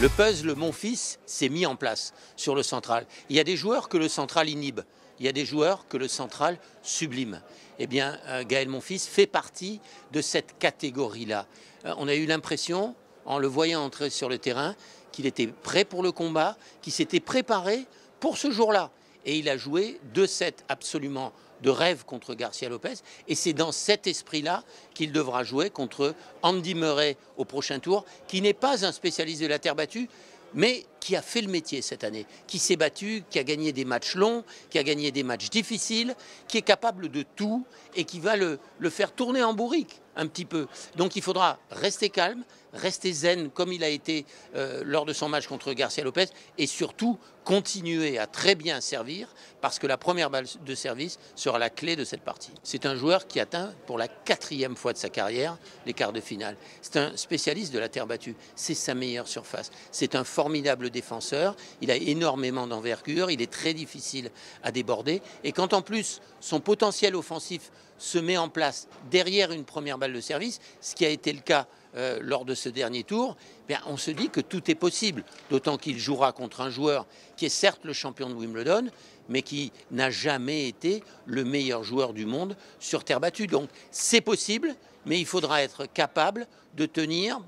Le puzzle Monfils s'est mis en place sur le central. Il y a des joueurs que le central inhibe, il y a des joueurs que le central sublime. Eh bien, Gaël Monfils fait partie de cette catégorie-là. On a eu l'impression, en le voyant entrer sur le terrain, qu'il était prêt pour le combat, qu'il s'était préparé pour ce jour-là. Et il a joué 2 sets absolument de rêve contre Garcia Lopez. Et c'est dans cet esprit-là qu'il devra jouer contre Andy Murray au prochain tour, qui n'est pas un spécialiste de la terre battue, mais qui a fait le métier cette année, qui s'est battu, qui a gagné des matchs longs, qui a gagné des matchs difficiles, qui est capable de tout et qui va le faire tourner en bourrique un petit peu. Donc il faudra rester calme, rester zen comme il a été lors de son match contre Garcia Lopez et surtout continuer à très bien servir parce que la première balle de service sera la clé de cette partie. C'est un joueur qui atteint pour la 4e fois de sa carrière les quarts de finale. C'est un spécialiste de la terre battue, c'est sa meilleure surface. C'est un formidable défenseur, il a énormément d'envergure, il est très difficile à déborder et quand en plus son potentiel offensif se met en place derrière une première balle de service, ce qui a été le cas lors de ce dernier tour, bien, on se dit que tout est possible, d'autant qu'il jouera contre un joueur qui est certes le champion de Wimbledon, mais qui n'a jamais été le meilleur joueur du monde sur terre battue. Donc c'est possible, mais il faudra être capable de tenir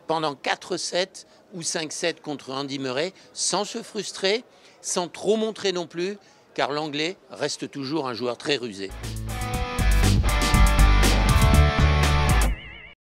pendant 4 sets ou 5 sets contre Andy Murray sans se frustrer, sans trop montrer non plus, car l'Anglais reste toujours un joueur très rusé.